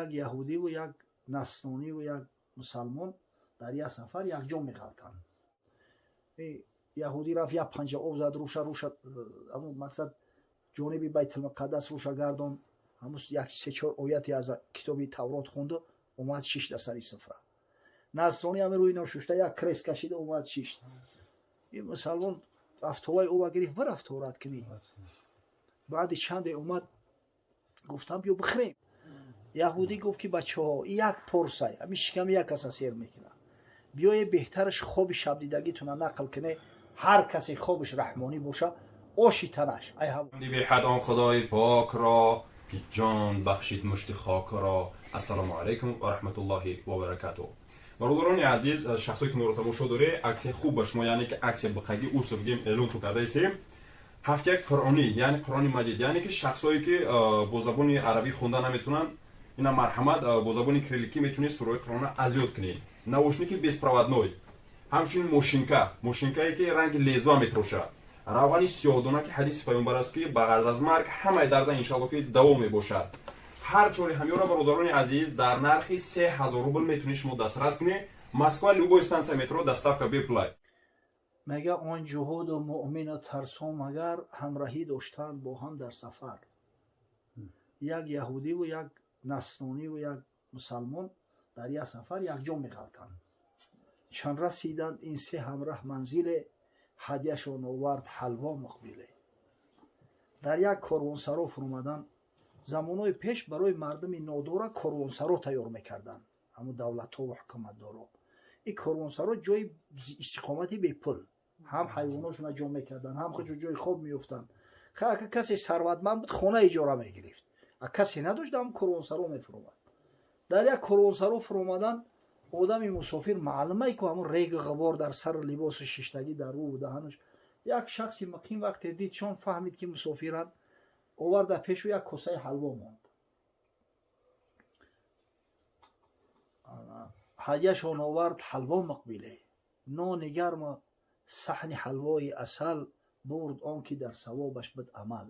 یک یهودی و یک نصرانی و یک مسلمان در یک سفر یک جا میغلطند. یهودی رفت یک پنجه آب زد روش همون مقصد جانب بیت المقدس روش گردان، همون یک سه چهار آیتی از کتابی تورات خوند و اومد شش در سری سفره. نصرانی هم روی ناششته یک کرس کشید و اومد شش. این مسلمان افتوای او گرفت بر افتورات کنی. بعد چند اومد گفتم بیا بخریم. یهودی گفت که بچه ها یک پرسه همین شکم یک کس سیر میکنه، بیای بهترش خواب شب دیدگیتون نقل کنه، هر کسی خوابش رحمانی باشه آشی تنش ای هم به حد آن خدای پاک را که جان بخشید مشت خاک را. السلام علیکم و رحمت الله و برکاته. برادران عزیز، شخصی که ما رو تماشا داره عکس خوب باش ما یعنی که عکس بقیه او سبگیم اعلان تو کرده ایستیم. هفت یک قرآنی یعنی قرآن مجید، یعنی که شخصایی که با زبان عربی خوندن نمیتونن اینا مرحمت با زبان کریلیکی میتونید سوره قرآن ازیاد کنید. نوشنیکی безпроводной، همچنین موشینکایی که رنگ لیزوا میتروشه، روانی سیاه‌دانه که حدیث پیامبر است که بعد از مرگ همه درد انشالله که دوام میباشد. هر چوری همیون را برادران عزیز در نرخ 3000 روبل میتونید شما دسترس کنید. مسکو لوبو استانسیا مترو доставка بپلای. مگه آن جهود و مؤمن و ترسان مگر همراهی داشتند با هم در سفر. یک یهودی و یک نصرانی و یک مسلمان در یک سفر یک جا میغلطند. چون رسیدند این سه همراه منزل هدیهشان آورد حلوا مقبله. در یک کاروانسرا فرمودند. زمانهای پیش برای مردم نادار کاروانسرا تیار میکردند، اما دولت ها و حکومتدارا. این کاروانسرا جای استقامتی به پل، هم حیواناشون جمع میکردن هم خود جای خواب میافتند. اگه کسی ثروتمند بود خانه اجاره میگرفت، اگه کسی نداشت هم کاروانسرا میفروخت. در یک کاروانسرا فرمودند. آدم مسافر معلومه که همون ریگ غبار در سر لباس شیشتگی در رو و دهنش. یک شخصی مقیم وقتی دید چون فهمید که مسافران آورد پیش و یک کاسه حلوا ماند. هدیه‌شان آورد حلوا مقبله، نان گرم صحن حلوای عسل برد آن که در ثوابش بد عمل.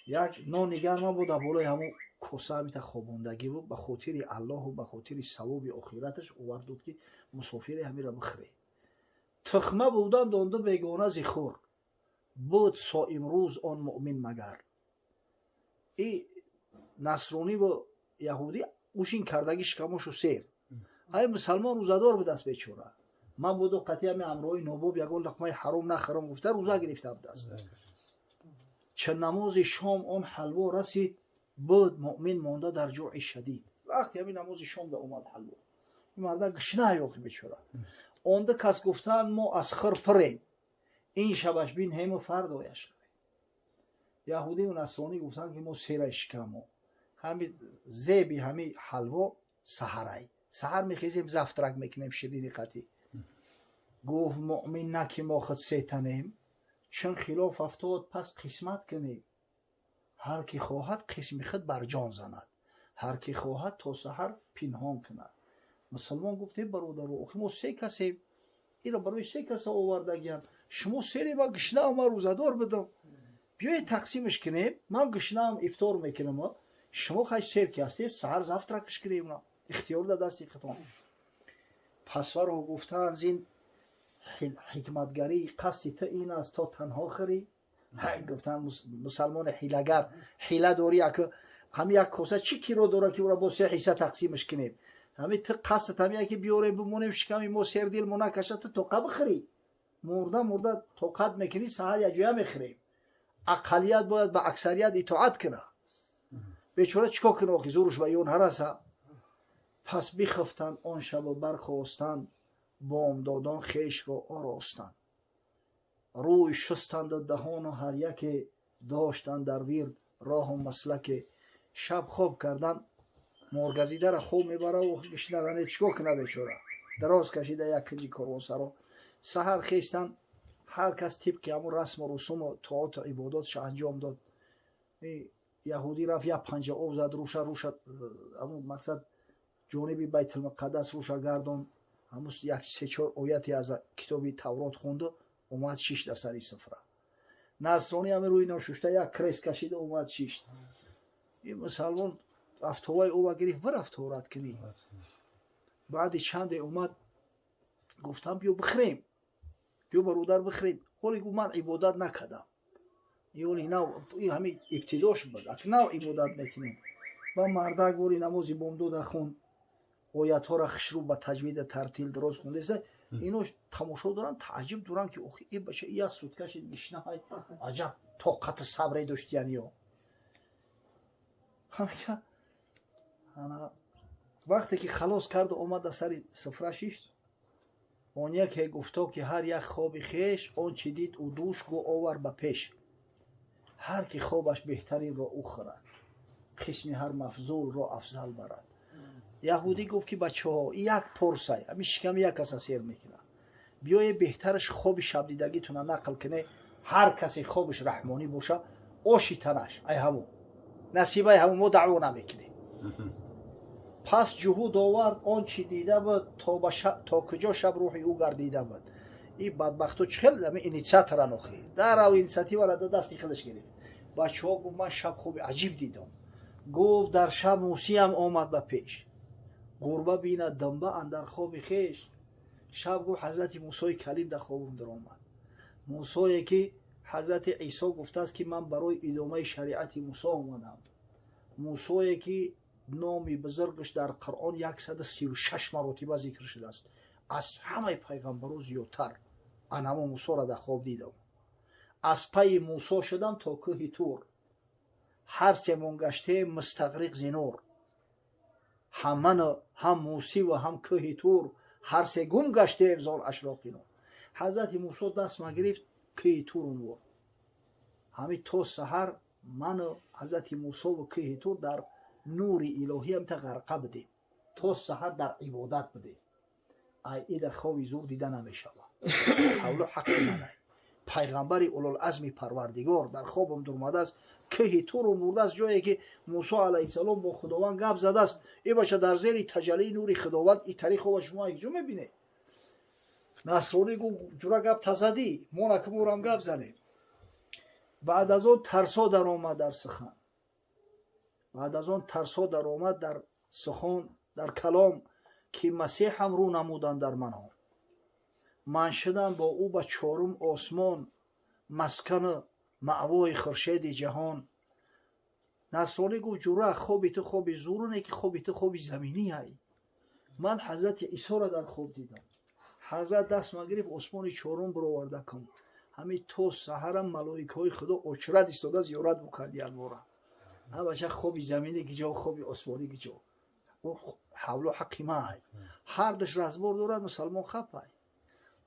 یک نان گرم بود بالای همون کاسه همیت خوابوندگی بود، به خاطر الله و به خاطر ثواب آخرتش آورد بود که مسافر همین را بخره. تخمه بودن دانده بیگانه زخور، بود صائم روز آن مؤمن مگر. این نصرانی و یهودی اوشین کردگی شکماشو سیر. ای مسلمان روزدار به دست بیچوره. من بودو قطعی همه امروی نوباب یکون لقمه حرام نخرم گفته روزه گرفته به دست. چه نماز شام آن حلوا رسید، بود مؤمن مانده در جوع شدید. وقتی همین نماز شام ده اومد حلوا، این مرده گشنه یاقی بیچوره. آنده کس گفتن ما از خر پریم، این شبش بین هم و فردایش کنیم. یهودی و نصرانی گفتن که ما سیره شکمو همین زیبی همین حلوا سحرای سحر میخیزیم زفترک میکنیم شیرینی قطعی. گفت مؤمن نه که ما خود سیتنیم، چون خلاف افتاد پس قسمت کنیم. هر کی خواهد قسم خود بر جان زند، هر کی خواهد تا سحر پنهان کند. مسلمان گفته برادر ما سه کسی این را برای سه کس آوردگیم، شما سری ما گشنه و ما روزدار بدم، بیایی تقسیمش کنیم. من گشنه هم افطار میکنم، شما خواهی سیر که هستید سحر زفترکش کنیم. اختیار ده دستی خطان. پسور رو گفتن از این حکمتگری قصد تا این است تا تنها خری. گفتن مسلمان حیلگر حیله داری که همین یک کاسه چی کیلو داره که او را با سه حصه تقسیمش کنیم. همین قصد همین که بیاریم بمونیم شکمی ما سیر دیل مو نکشه تا توقع بخری. مرده توقعت میکنی سحر یا جویا میخریم. اقلیت باید به اکثریت اطاعت کنه. بیچاره چیکار کنه که زورش به اون هرسه. پس بخفتند آن شب و برخواستند، بامدادان خیش را آراستند. روی شستند دهان و هر یک داشتند در ویر راه و مسلک. شب خواب کردن مرگزیده را خوب میبره و گشنه چیکار کنه بیچاره. دراز کشیده یک کنجی کاروانسرا. سحر خیستن هر کس طبق همون رسم و رسوم و طاعات و عباداتش انجام داد. یهودی رفت یک پنجه آب زد روش همون مقصد جانب بیت المقدس روش گردان، همون یک سه چهار آیتی از کتابی تورات خوند و اومد شش در سری سفره. نصرانی هم روی ناششته یک کرس کشید و اومد شش. این مسلمان автовай ова гирифт барафт торат кини. баъди чанде омад гуфтам биё бихрем, биё бародар бихрем. ҳоли гуфт ман ибодат накардам. ёли нав ҳамин ибтидош буд, ак нав ибодат мекунем. ва мардак бори намози бомдода хун, оятҳоро хишру ба таҷвида тартил дароз хундаста. ино тамошо доранд, таъҷиб доранд ки охи и баша и аз суткаши гишнаҳай аҷаб тоқату сабре доштиянё. вақте ки халос карду омада сари суфра шишт, он яке гуфто ки ҳар як хоби хеш он чӣ дид ӯ дӯш гӯ овар ба пеш. ҳар ки хобаш беҳтаринро ӯ хӯрад, қисми ҳар мафзулро афзал барад. яҳудӣ гуфт ки бачаҳо як порсай ҳамин шиками як каса сер мекунад, биёе беҳтараш хоби шабдидагитона нақл куне, ҳар касе хобиш раҳмонӣ боша, оши танаш ай ҳамун насибаи ҳамун мо даъво намекунем. пас ҷуҳуд овард, он чӣ дида буд то куҷо шаб рӯҳи ӯ гардида буд. и бадбахту чӣ хел инициатора нохӣ дарав инициативара да дасти худаш гирифт. бачаҳо гуфт ман шаб хоби аҷиб дидам. гуфт дар шаб мусиам омад ба пеш, гурба бинад дамба андар хоби хеш. шаб гуфт ҳазрати мусои калим дар хобам даромад. мусое ки ҳазрати исо гуфтааст ки ман барои идомаи шариати мусо омадам. мусое ки номи бузургаш дар Қуръон 136 маротиба зикр шудааст. аз ҳамаи пайғамбаро зиёдтар ан ҳамон мусоро дар хоб дидам. аз пайи мусо шудам то кӯҳи тур, ҳар семон гаштем мустағриқ зинор. ҳам ману ҳам муси ва ҳам кӯҳи тур, ҳар се гум гаштем зон ашроқи нур. ҳазрати мусо даст ма гирифт кӯҳи тур унвор. ҳамин то саҳар ману ҳазрати мусо ва кӯҳи тур дар нури илоҳӣ ҳамта ғарқа будем, то саҳар дар ибодат будем. ай ида хоби зур дида намешавад. ҳавлу ҳаққи манай пайғамбари улулазми парвардигор дар хобам дурмадааст, кӯҳи тур умурдааст, ҷое ки мусо алайҳиссалом бо худованд гап задааст. и баша дар зери таҷаллии нури худованд и тариқова шумо якҷо мебинед. насронӣ гуфт ҷура гап тазадӣ, мо накмурам гап занем. баъд аз он тарсо даромад дар сухан, баъд аз он тарсо даромад дар сухон, дар калом, ки масеҳам рӯ намуданд дар манҳо. ман шудам бо ӯ ба чорум осмон, маскану маъвои хуршеди ҷаҳон. насронӣ гуфт ҷура хоби ту хоби зуруне ки хоби ту хоби заминиай. ман ҳазрати исоро дар хоб дидам. ҳазрат даст ма гирифт осмони чорум бироварда кун. ҳамин то саҳарам малоикаҳои худо очрат истода зиёрат букарди алвора. ҳамаша хоби заминӣ гиҷо, хоби осмонӣ гиҷо. ҳавлу ҳаққи май ҳар душ разбор дорад, мусалмон хапай.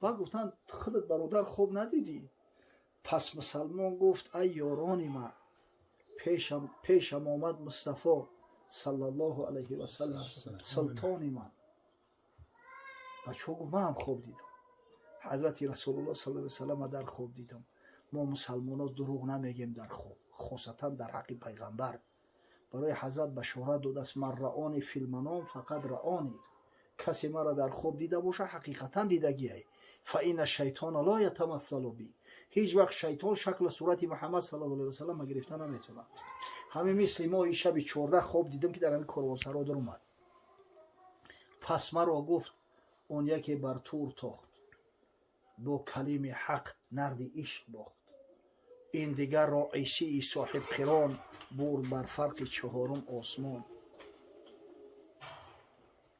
ба гуфтанд худат бародар хоб надидӣ? пас мусалмон гуфт ай ёрони ман, пешам омад мустафо саллаллоҳу алайҳи васалам, султони ман. бачаҳо гуфт манам хоб дидам, ҳазрати расулуллоҳ саллаллоҳу алайҳи васалам дар хоб дидам. мо мусалмонот дурӯғ намегем дар хоб, хосатан дар ҳаққи пайғамбар. барои ҳазрат башорат додааст, ман раони филманом фақат раони, касе маро дар хоб дида боша ҳақиқатан дидагиай. фа инна шайтона ла ятамассалу би, ҳеҷ вақт шайтон шакла сурати муҳаммад саллаллоҳу алайҳи васалам гирифта наметавонад. ҳамин мисли мо ин шаби 14 хоб дидем ки дар ҳамин корвонсаро даромад. пас маро гуфт он яке бар тур тохт, бо калими ҳақ нарди ишқ бохт. ин дигар ро исии соҳибқирон бурд бар фарқи чаҳорум осмон.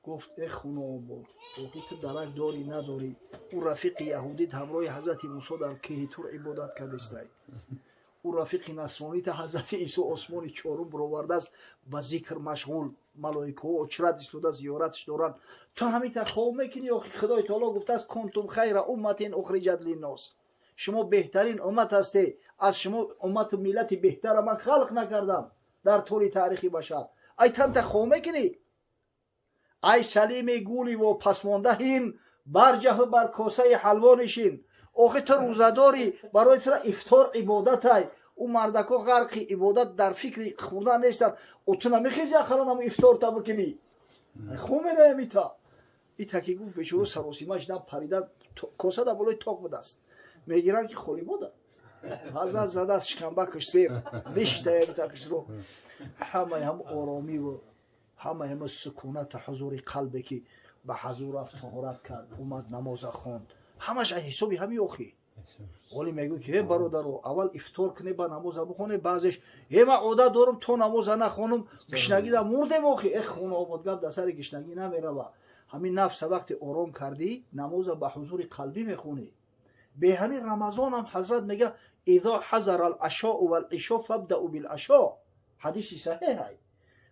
гуфт э хунобод, охи ту дарак дорӣ надорӣ? ӯ рафиқи яҳудит ҳамроҳи ҳазрати мусо дар кӯҳи тур ибодат кардестай. ӯ рафиқи насронит ҳазрати исо осмони чорум бировардааст, ба зикр машғул, малоикаҳо очрат истода зиёратш доранд. ту ҳамита хоб мекунӣ? охи худои таоло гуфтааст кунтум хайра умматин ухриҷат линнос, шумо беҳтарин уммат ҳасте, аз шумо уммату миллати беҳтара ман халқ накардам дар тӯли таърихи башар. ай танта хоб мекунӣ? ай салими гули во пасмонда ҳин, барҷаҳу бар косаи ҳалво нишин. охи ту рӯзадорӣ, барои тура ифтор ибодатай. ӯ мардако ғарқи ибодат дар фикри хӯрдан нестанд. ӯ ту намехези ахаланаму ифторта бикунӣ? хуб мераямита. ита ки гуфт бечоро саросимааш дам парида, коса дар болои ток будааст. мегиранд ки холибода. ҳазрат задааст шиканбакаш сер, биштаямита кишро. همه هم آرامی و همه هم سکونت حضور قلبی که به حضور رفت طهارت کرد اومد نماز خوند همش حسابی همین اوخی ولی میگو که برادرو اول افطار کنی با نماز بخونی بعضش من عادت دارم تو نماز نخونم گشنگی در مردم اوخی خونه آبادگاه در سر گشنگی نمیره با همین نفس وقتی آرام کردی نماز به حضور قلبی میخونی به همین رمضان هم حضرت میگه اذا حضر العشاء والعشاء فابدأوا بالعشاء حدیثی صحیح ہے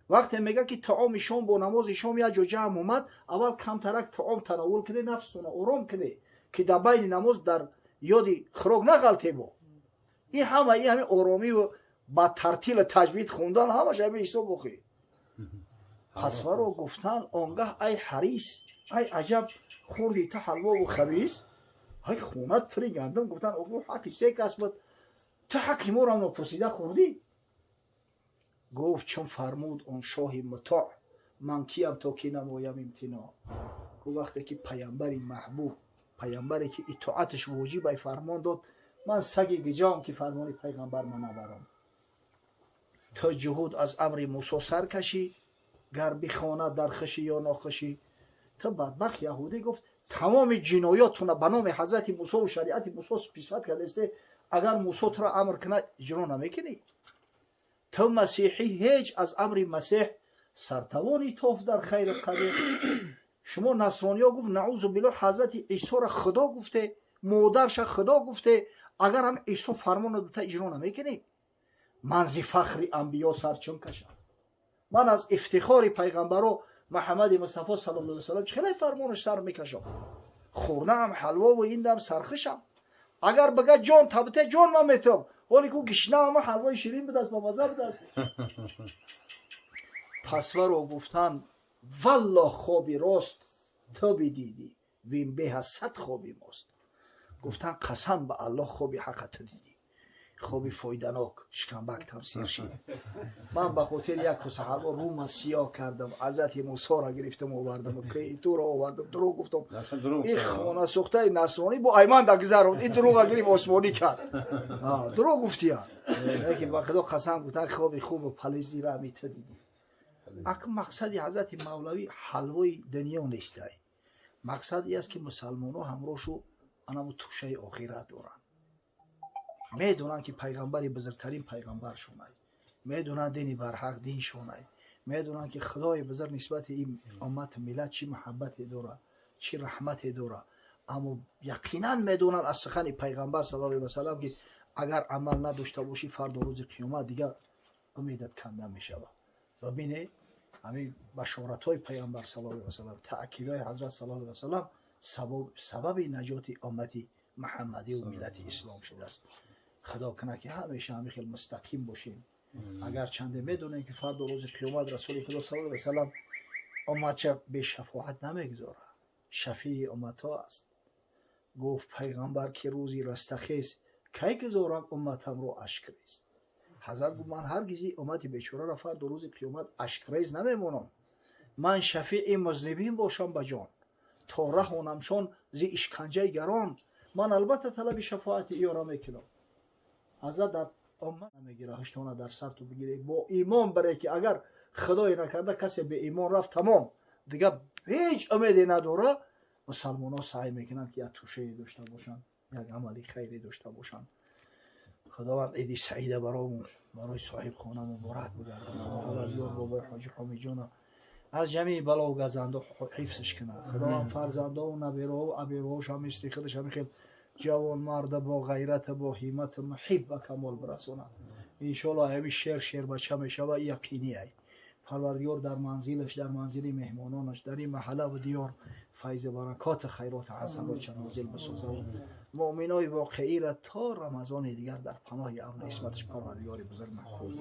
وقتی میگه که طعام شام با نماز شام یا جمع اومد اول کمترک طعام تناول کنی نفستون آرام کنی که در بین نماز در یادی خروج نغلطی بو این همین آرامی و با ترتیل تجوید خوندن همش همین حساب بخی خسفه رو گفتن آنگاه ای حریص ای عجب خوردی تا حلوا و خبیث های خونت فری گندم گفتن آقا حقی سه کس بود تو حقی ما رو پرسیده خوردی گفت چون فرمود اون شاه مطاع من کیم تا کی نمایم امتناع گفت وقتی که پیامبری محبوب پیامبری که اطاعتش واجب فرمان داد من سگی گجام که فرمان پیغمبر من نبرم تا جهود از امر موسی سر کشی گر بخواند در خشی یا ناخشی تا بدبخت یهودی گفت تمام جنایاتونه به نام حضرت موسی و شریعت موسی پیشرفت کرده است اگر موسی تو را امر کنه اجرا نمیکنی تو مسیحی هیچ از امر مسیح سرتوانی توف در خیر قبیح شما نصرانی ها گفت نعوذ بالله حضرت عیسی را خدا گفته مادرش خدا گفته اگر هم عیسی فرمان داده اجرا نمیکنی من زی فخر انبیا سر چون کشم من از افتخار پیغمبرو محمد مصطفی صلی الله علیه و سلم خیلی فرمانش سر میکشم خوردم حلوا و این دم سرخشم اگر بگه جان تبته جان من میتم ولی کو گشنه هم حلوای شیرین بدست با مزه بدست پس رو گفتن والله خوابی راست تو بدیدی وین به صد خوابی ماست گفتن قسم به الله خوابی حق تو دیدی خوابی فایدناک شکمبک تفسیر شد من به خاطر یک کس حلوا روم سیاه کردم حضرت موسی را گرفتم آوردم که تو را آوردم دروغ گفتم این خانه سوخته نصرانی با ایمان در گذرم این دروغ گرفت آسمانی کرد دروغ گفتی لیکن با خدا قسم گفتن خوابی خوب و پلیزی را می تو دیدی اک مقصد حضرت مولوی حلوای دنیا نیست مقصد است که مسلمان ها همراهشو انم توشه آخرت دارن میدونن که پیغمبری بزرگترین پیغمبر شونه میدونن دینی برحق دین شونه میدونن که خدای بزرگ نسبت این امت ملت چی محبتی داره چی رحمتی داره اما یقینا میدونن از سخن پیغمبر صلی الله علیه و سلم که اگر عمل نداشته باشی فردا روز قیامت دیگه امیدت کنده میشه ببینه همین بشارت‌های پیامبر صلی الله علیه و سلم تأکیدهای حضرت صلی الله علیه و سلم سبب نجات امتی محمدی و ملت اسلام شده است خدا کنه که همیشه همین خیلی مستقیم باشیم اگر چنده میدونیم که فردا روز قیامت رسول خدا صلی الله علیه و سلم امت به شفاعت نمیگذاره شفیع امت ها است گفت پیغمبر که روزی رستخیز کی گذارم امتم رو اشکریز حضرت گفت من هرگزی امتی بیچاره را فردا روز قیامت اشکریز نمیمونم من شفیع مذنبین باشم بجان تا رهانمشان زی اشکنجه گران من البته طلب شفاعت ایارا میکنم حضرت در امت نمیگیره هشتانه در سر تو بگیره با ایمان برای که اگر خدای نکرده کسی به ایمان رفت تمام دیگه هیچ امیدی نداره مسلمان ها سعی میکنن که یک توشه داشته باشن یک عملی خیری داشته باشن خداوند عیدی سعیده برای صاحب خانه مبارک بگردونه اول یار بابای حاجی حامی جان از جمعی بلا و گزنده حفظش کنه خداوند فرزنده و نبیره و ابیروش هم استیخدش هم خیلی جوان مرد با غیرت با همت محب و کمال برسونه انشالله همین شیر بچه میشه و یقینی ای پروردگار در منزلش در منزل مهمانانش در این محله و دیار فیض برکات خیرات حسنات چه نازل بسازه و مؤمنای واقعی را تا رمضان دیگر در پناه امن اسمتش پروردگار بزرگ محفوظ